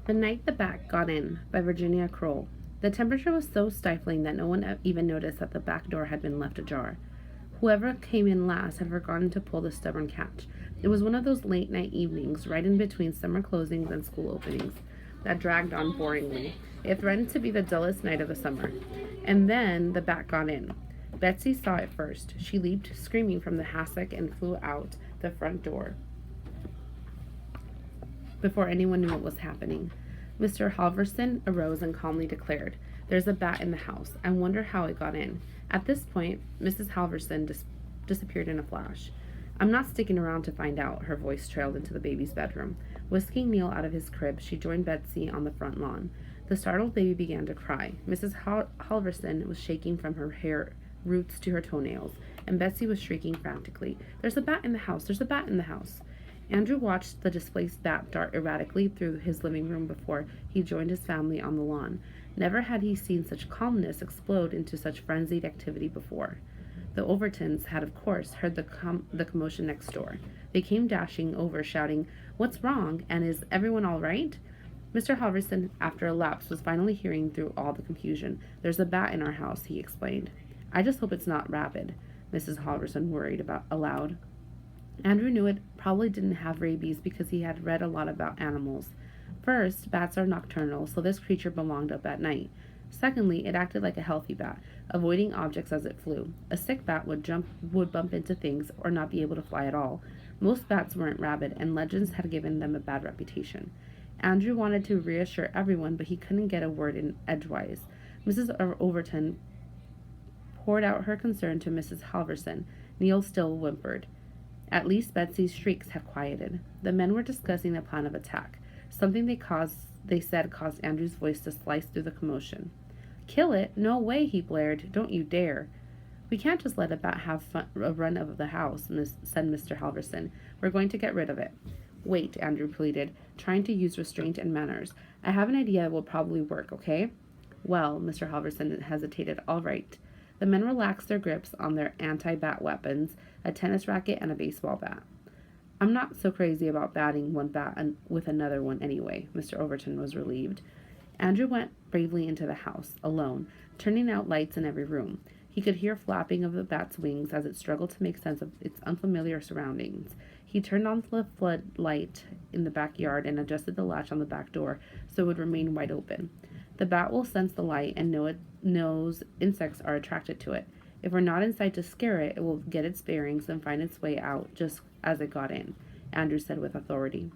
The Night the Bat Got In by Virginia Kroll. The temperature was so stifling that no one even noticed that the back door had been left ajar. Whoever came in last had forgotten to pull the stubborn catch. It was one of those late night evenings, right in between summer closings and school openings, that dragged on boringly. It threatened to be the dullest night of the summer. And then the bat got in. Betsy saw it first. She leaped, screaming, from the hassock and flew out the front door before anyone knew what was happening. Mr. Halverson arose and calmly declared, "There's a bat in the house. I wonder how it got in." At this point, Mrs. Halverson disappeared in a flash. "I'm not sticking around to find out," her voice trailed into the baby's bedroom. Whisking Neil out of his crib, she joined Betsy on the front lawn. The startled baby began to cry. Mrs. Halverson was shaking from her hair roots to her toenails, and Betsy was shrieking frantically, "There's a bat in the house! There's a bat in the house!" Andrew watched the displaced bat dart erratically through his living room before he joined his family on the lawn. Never had he seen such calmness explode into such frenzied activity before. The Overtons had, of course, heard the commotion next door. They came dashing over, shouting, "What's wrong? And is everyone all right?" Mr. Halverson, after a lapse, was finally hearing through all the confusion. "There's a bat in our house," he explained. "I just hope it's not rabid," Mrs. Halverson worried about aloud. Andrew knew it probably didn't have rabies because he had read a lot about animals. First, bats are nocturnal, so this creature belonged up at night. Secondly, it acted like a healthy bat, avoiding objects as it flew. A sick bat would bump into things or not be able to fly at all. Most bats weren't rabid, and legends had given them a bad reputation. Andrew wanted to reassure everyone, but he couldn't get a word in edgewise. Mrs. Overton poured out her concern to Mrs. Halverson. Neil still whimpered. At least Betsy's shrieks had quieted. The men were discussing a plan of attack, something they said caused Andrew's voice to slice through the commotion. "Kill it? No way," he blared. "Don't you dare." "We can't just let a bat have a run of the house," said Mr. Halverson. "We're going to get rid of it." "Wait," Andrew pleaded, trying to use restraint and manners. "I have an idea that will probably work, okay?" "Well," Mr. Halverson hesitated, "all right." The men relaxed their grips on their anti-bat weapons, a tennis racket and a baseball bat. "I'm not so crazy about batting one bat with another one anyway," Mr. Overton was relieved. Andrew went bravely into the house, alone, turning out lights in every room. He could hear flapping of the bat's wings as it struggled to make sense of its unfamiliar surroundings. He turned on the floodlight in the backyard and adjusted the latch on the back door so it would remain wide open. The bat will sense the light and knows insects are attracted to it. If we're not inside to scare it, it will get its bearings and find its way out just as it got in, Andrew said with authority.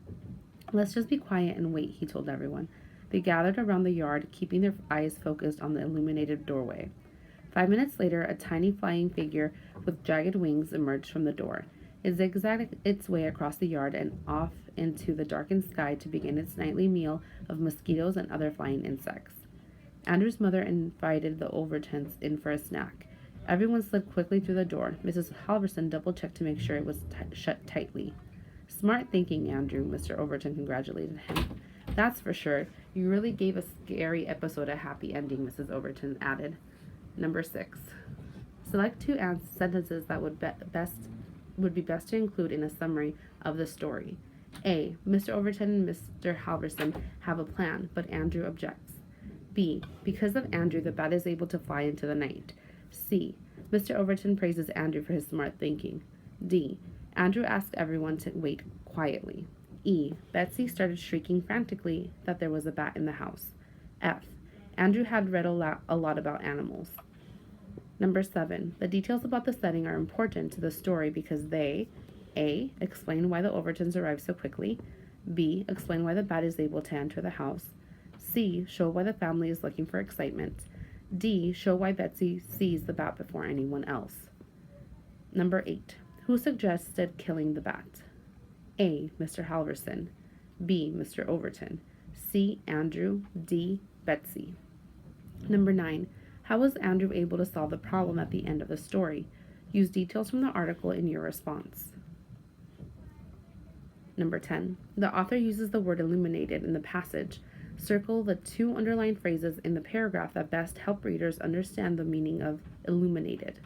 "Let's just be quiet and wait," he told everyone. They gathered around the yard, keeping their eyes focused on the illuminated doorway. 5 minutes later, a tiny flying figure with jagged wings emerged from the door. It zigzagged its way across the yard and off into the darkened sky to begin its nightly meal of mosquitoes and other flying insects. Andrew's mother invited the Overtons in for a snack. Everyone slid quickly through the door. Mrs. Halverson double-checked to make sure it was shut tightly. "Smart thinking, Andrew," Mr. Overton congratulated him. "That's for sure. You really gave a scary episode a happy ending," Mrs. Overton added. Number 6. Select two sentences that would be best to include in a summary of the story. A. Mr. Overton and Mr. Halverson have a plan, but Andrew objects. B. Because of Andrew, the bat is able to fly into the night. C. Mr. Overton praises Andrew for his smart thinking. D. Andrew asked everyone to wait quietly. E. Betsy started shrieking frantically that there was a bat in the house. F. Andrew had read a lot about animals. Number 7. The details about the setting are important to the story because they A. Explain why the Overtons arrived so quickly. B. Explain why the bat is able to enter the house. C. Show why the family is looking for excitement. D. Show why Betsy sees the bat before anyone else. Number 8. Who suggested killing the bat? A. Mr. Halverson. B. Mr. Overton. C. Andrew. D. Betsy. Number 9. How was Andrew able to solve the problem at the end of the story? Use details from the article in your response. Number 10. The author uses the word illuminated in the passage. Circle the 2 underlined phrases in the paragraph that best help readers understand the meaning of illuminated.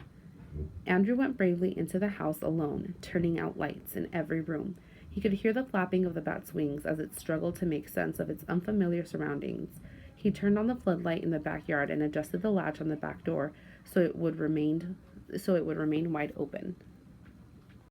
Andrew went bravely into the house alone, turning out lights in every room. He could hear the flapping of the bat's wings as it struggled to make sense of its unfamiliar surroundings. He turned on the floodlight in the backyard and adjusted the latch on the back door so it would remain wide open.